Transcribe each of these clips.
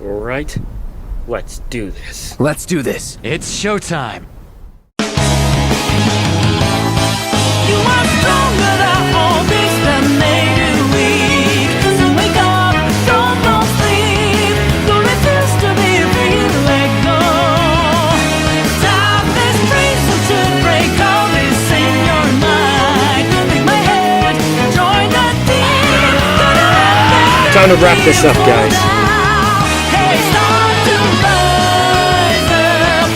Right? Let's do this. Let's do this. It's showtime. You are stronger than all this that made you weak. So wake up, don't sleep. Don't refuse to be free, let go. Stop this reason to break all this in your mind. Take my head, join the team. Time to wrap this up, guys. Hey, start to rise up.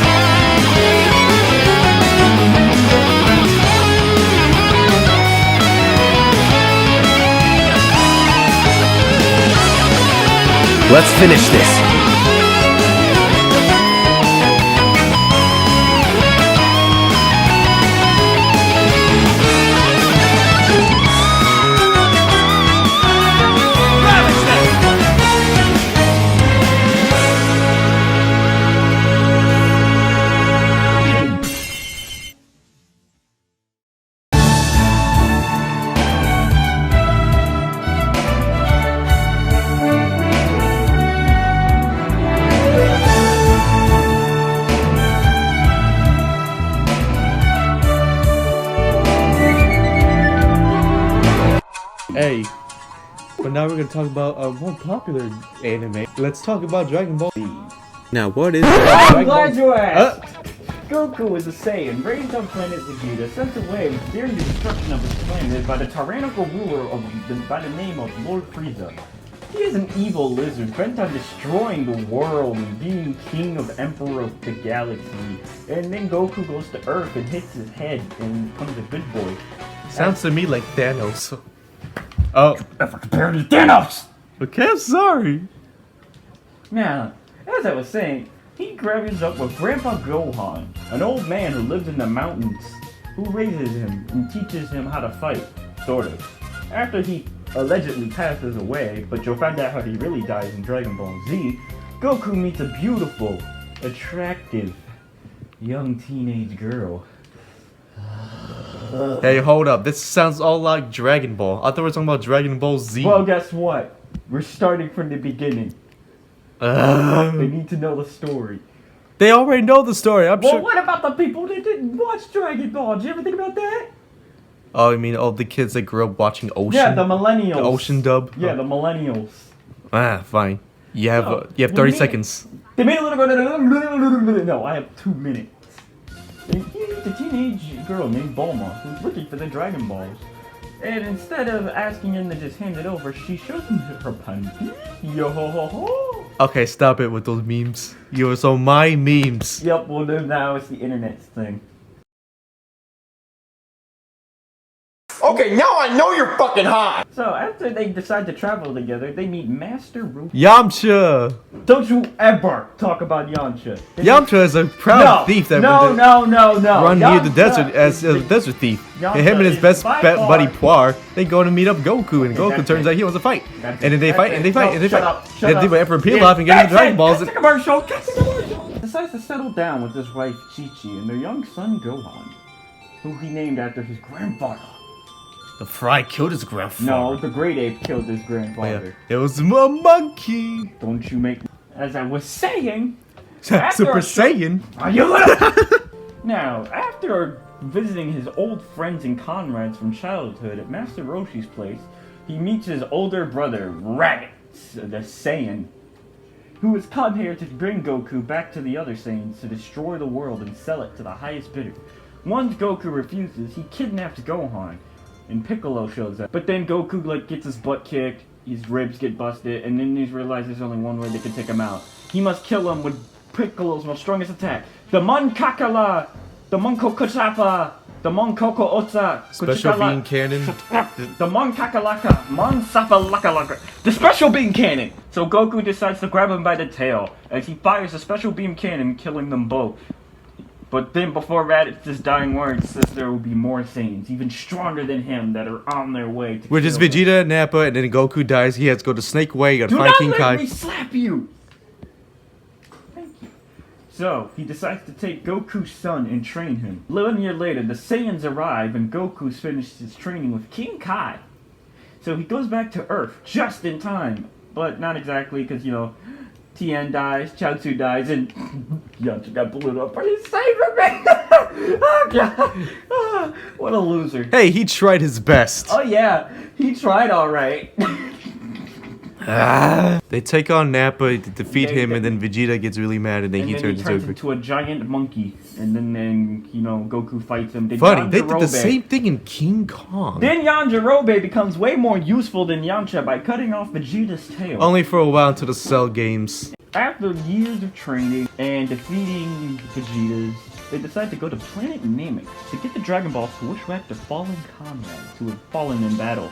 Let's finish this. Hey, but now we're gonna talk about a more popular anime. Let's talk about Dragon Ball Z. Now, what is I'm glad you asked! Goku is a Saiyan, raised on planet Vegeta, sent away during the destruction of his planet by the tyrannical ruler by the name of Lord Frieza. He is an evil lizard bent on destroying the world and being king of emperor of the galaxy. And then Goku goes to Earth and hits his head and becomes a good boy. Sounds to me like Thanos. Oh, Ever compared to Thanos! okay, I'm sorry. Now, as I was saying, he grabs up with Grandpa Gohan, an old man who lives in the mountains, who raises him and teaches him how to fight, sort of. After he allegedly passes away, but you'll find out how he really dies in Dragon Ball Z, Goku meets a beautiful, attractive, young teenage girl. Hey, hold up. This sounds all like Dragon Ball. I thought we were talking about Dragon Ball Z. Well, guess what? We're starting from the beginning. They need to know the story. They already know the story. I'm Well, sure. what about the people that didn't watch Dragon Ball? Did you ever think about that? Oh, you mean all the kids that grew up watching Ocean? Yeah, the millennials. The Ocean dub? Yeah, the millennials. Ah, fine. You have Oh, 30 what do you seconds. They made a little. No, I have 2 minutes. He meets a teenage girl named Bulma who's looking for the Dragon Balls. And instead of asking him to just hand it over, she shows him her panty. Yo ho ho ho. Okay, stop it with those memes. You're so my memes. Yep, well then now it's the internet's thing. Okay, now I know you're fucking hot! So after they decide to travel together, they meet Master Roshi. Yamcha! Don't you ever talk about Yamcha. Yamcha is a proud thief that would no. run near the Yamcha desert as a is- desert thief. Yamcha And him and his is best by buddy far- Puar, they go to meet up Goku, and Goku that's turns it. out he wants to fight. That's And then they it. fight, That's and they it. fight, No, and they shut fight. up, shut Then they up. do Emperor Pilaf and get the Dragon Balls. That's a commercial. That's a commercial. Decides to settle down with his wife Chi-Chi and their young son Gohan, who he named after his grandfather. The Fry killed his grandfather. No, the great ape killed his grandfather. It was a monkey. Don't you make... As I was saying... Super after- Saiyan. Are you little? Now, after visiting his old friends and comrades from childhood at Master Roshi's place, he meets his older brother, Raditz, the Saiyan, who has come here to bring Goku back to the other Saiyans to destroy the world and sell it to the highest bidder. Once Goku refuses, he kidnaps Gohan, and Piccolo shows up. But then Goku gets his butt kicked, his ribs get busted, and then he realizes there's only one way they can take him out. He must kill him with Piccolo's most strongest attack, the Monkakala, the Monkokochapa, the Monkoko Otsa, Special being cannon. the Monkakalaka, Monsafalakalaka, the special beam cannon! So Goku decides to grab him by the tail, as he fires a special beam cannon, killing them both. But then before Raditz's dying words says there will be more Saiyans, even stronger than him, that are on their way to Which is kill him. Vegeta and Nappa, and then Goku dies. He has to go to Snake Way, got to Do find not King let Kai. me slap you! Thank you. So, he decides to take Goku's son and train him. 1 year later, the Saiyans arrive and Goku's finished his training with King Kai. So he goes back to Earth just in time. But not exactly, because, you know, Tien dies, Chaozu dies, and Yamcha got blown up by his Cyberman. Oh god, ah, what a loser. Hey, he tried his best. Oh yeah, he tried all right. They take on Nappa to defeat him, and then Vegeta gets really mad, and then And he then turns into a giant monkey, and then you know Goku fights him. Then Funny, they did the Yajirobe- same thing in King Kong. Then Yajirobe becomes way more useful than Yamcha by cutting off Vegeta's tail. Only for a while until the Cell games. After years of training and defeating Vegeta's, they decide to go to planet Namek to get the Dragon Balls to wish back their fallen comrades who had fallen in battle.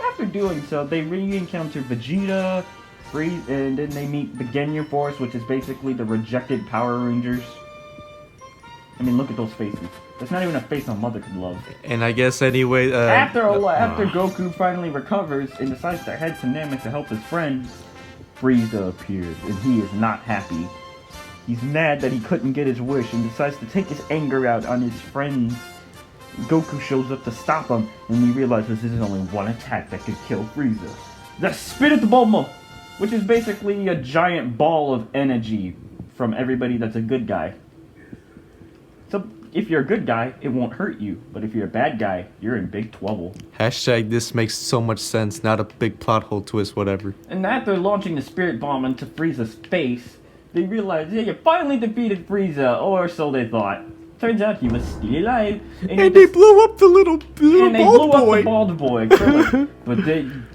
After doing so, they re-encounter Vegeta, Frieza, and then they meet the Ginyu Force, which is basically the rejected Power Rangers. I mean, look at those faces. There's not even a face a mother could love. And I guess anyway, After Goku finally recovers and decides to head to Namek to help his friends, Frieza appears, and he is not happy. He's mad that he couldn't get his wish and decides to take his anger out on his friends. Goku shows up to stop him, and he realizes there's only one attack that could kill Frieza. The Spirit Bomb, which is basically a giant ball of energy from everybody that's a good guy. So, if you're a good guy, it won't hurt you, but if you're a bad guy, you're in big trouble. Hashtag this makes so much sense, not a big plot hole twist, whatever. And after launching the Spirit Bomb into Frieza's face, they realized, yeah, you finally defeated Frieza, or so they thought. Turns out he was still alive. And they blew up the little and they blew bald up boy. the bald boy. Krillin. But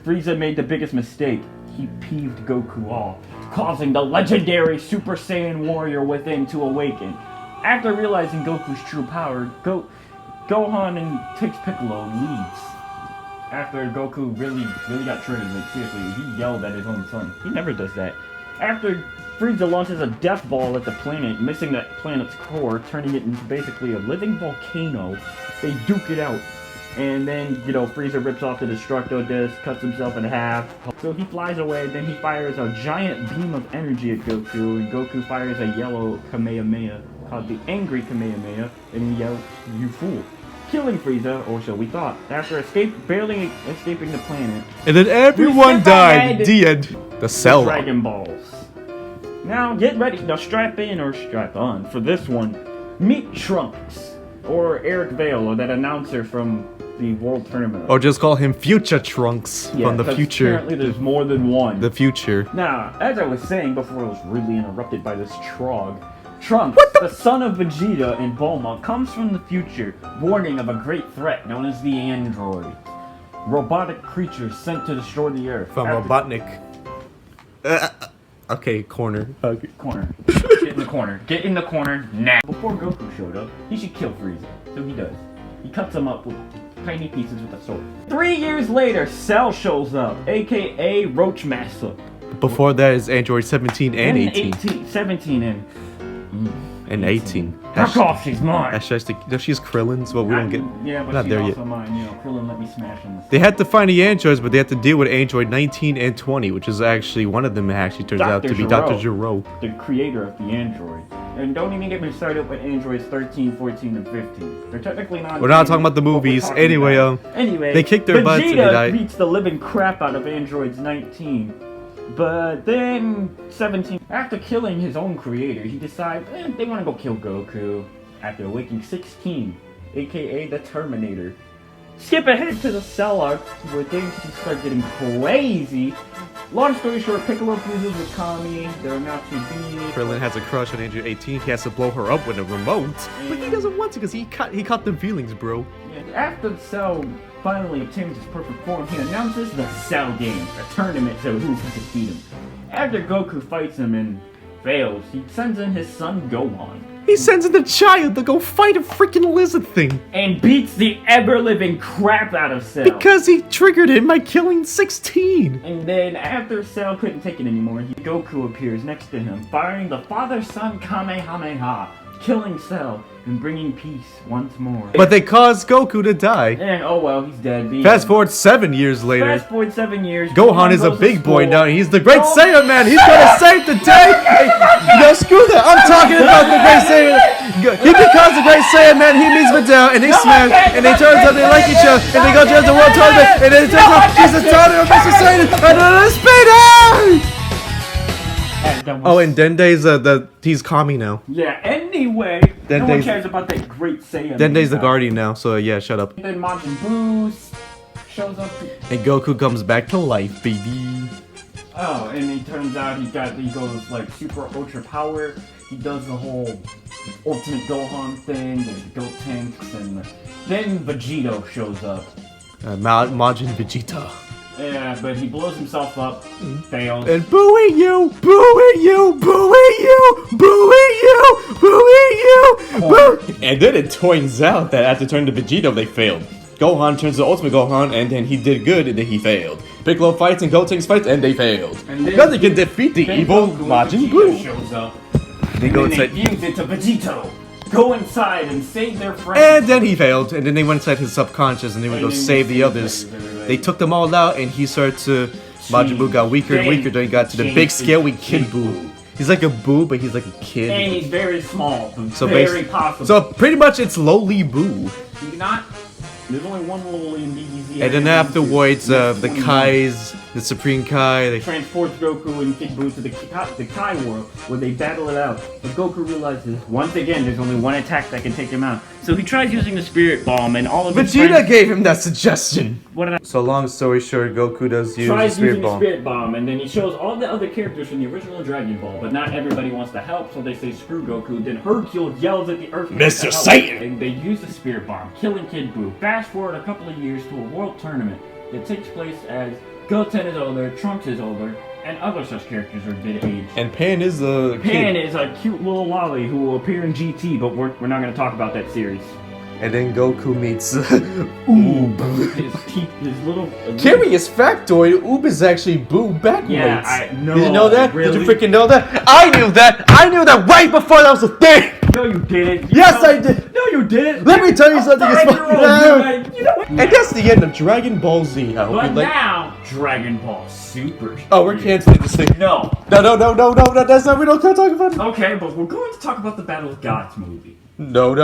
Frieza made the biggest mistake. He peeved Goku off, causing the legendary Super Saiyan warrior within to awaken. After realizing Goku's true power, Gohan and takes Piccolo and leaves. After Goku really got triggered, like seriously, he yelled at his own son. He never does that. After Frieza launches a death ball at the planet, missing that planet's core, turning it into basically a living volcano, they duke it out. And then, you know, Frieza rips off the Destructo Disc, cuts himself in half. So he flies away, then he fires a giant beam of energy at Goku, and Goku fires a yellow Kamehameha, called the Angry Kamehameha, and he yells, "You fool!" Killing Frieza, or so we thought. After barely escaping the planet, And then everyone skip died. ahead The end. The Cell. Dragon Balls. Now get ready, now strap in or strap on for this one. Meet Trunks, or Eric Vale, or that announcer from the World Tournament. Or just call him Future Trunks from the 'cause future. Apparently there's more than one. The future. Now, as I was saying before I was rudely interrupted by this trog, Trunks, the son of Vegeta and Bulma, comes from the future, warning of a great threat known as the android. Robotic creatures sent to destroy the Earth. From After- Robotnik. Okay, corner. Okay. Corner. Get in the corner. Get in the corner now. Before Goku showed up, he should kill Frieza. So he does. He cuts him up with tiny pieces with a sword. 3 years later, Cell shows up, aka Roachmaster. Before that is Android 17 and 18. 17 and... And 18. Fuck off, she's mine! She's Krillin's, but we don't get... Yeah, but not she's there also yet. mine. You know, Krillin let me smash him. They had to find the androids, but they had to deal with Android 19 and 20, which is actually, one of them actually turns out to be Dr. Gero. The creator of the android. And don't even get me started with androids 13, 14, and 15. They're technically not... We're not talking about the movies. Anyway, Anyway, they kicked their butts and they Vegeta died. beats the living crap out of androids 19. But then 17, after killing his own creator, he decides they want to go kill Goku. After awakening 16, aka the Terminator. Skip ahead to the Cell arc, where things just start getting crazy. Long story short, Piccolo Fuses with Kami. They're not to be. Krillin has a crush on Android 18. He has to blow her up with a remote. But he doesn't want to because he caught them feelings, bro. After Cell finally obtains his perfect form, he announces the Cell Games, a tournament to who can defeat him. After Goku fights him and fails, he sends in his son Gohan. He sends in the child to go fight a freaking lizard thing. And beats the ever-living crap out of Cell. Because he triggered him by killing 16. And then after Cell couldn't take it anymore, Goku appears next to him, firing the father-son Kamehameha, killing Cell and bringing peace once more. But they caused Goku to die. And oh well, he's dead. Fast forward 7 years later. Fast forward 7 years. Gohan is a goes to big boy school. now. He's the Great Saiyan man. He's gonna save the day. Hey, no, screw that. I'm talking about the Great Saiyan. He becomes the Great Saiyan man. He meets Videl and they smash and they turns out they like each other and they go to the world tournament and then it turns out she's a daughter of Mr. Satan and then it's Peter. And that was... Oh, and Dende's he's Kami now. Yeah, anyway, no one Dende's- cares about that great Saiyan. Dende's the guardian now, so yeah, shut up. And then Majin Buu shows up. And Goku comes back to life, baby. Oh, and it turns out he goes like super ultra power. He does the whole Ultimate Gohan thing, there's Goat Tanks, and then Vegito shows up. Majin Vegeta. Yeah, but he blows himself up, fails. And booing you, booing you, booing you, booing you, booing you, boo. And then it turns out that after turning to Vegito, they failed. Gohan turns to Ultimate Gohan, and then he did good, and then he failed. Piccolo fights and Gotenks fights, and they failed. And then- Nothing can defeat the Then evil Goku and Majin Vegeta Buu. shows up. They And go then they inside, fuse it to Vegito. Go inside and save their friends. and then he failed, and then they went inside his subconscious, and they would go And then save they the saved others. everybody. They took them all out, and he started to. Majin Buu got weaker and weaker, then he got to the big scary kid Buu. He's like a Buu, but he's like a And kid. he's very small, but So very basi- possible. So pretty much it's lowly Buu. Not. There's only one little in DBZ. And then afterwards, the Kais, the Supreme Kai, they transports Goku and Kid Buu to the Kai world, where they battle it out. But Goku realizes, once again, there's only one attack that can take him out. So he tries using the Spirit Bomb, and all of his Vegeta friends... gave him that suggestion. What did I... So long story short, Goku does use the Tries Spirit using the Bomb. Spirit Bomb, and then he shows all the other characters from the original Dragon Ball, but not everybody wants to help, so they say screw Goku. Then Hercule yells at the Earth, Mr. to help, Satan! and they use the Spirit Bomb, killing Kid Buu. Fast forward a couple of years to a world tournament that takes place as Goten is older, Trunks is older, and other such characters are mid-age. And Pan is the Pan kid. is a cute little lolly who will appear in GT, but we're not going to talk about that series. And then Goku meets Oob. His little... Curious factoid, Oob is actually Boo backwards. Yeah, I know. Did you know that? Really? Did you freaking know that? I knew that! I knew that right before that was a thing! No, you didn't. Yes, I did! No, you didn't. Let me tell you something. It's 5-year-old, fun. you know what? And that's the end of Dragon Ball Z. I hope But you like. now, Dragon Ball Super. Oh, we're canceling this thing. No. No, that's not. We don't talk about it. Okay, but we're going to talk about the Battle of Gods movie. No.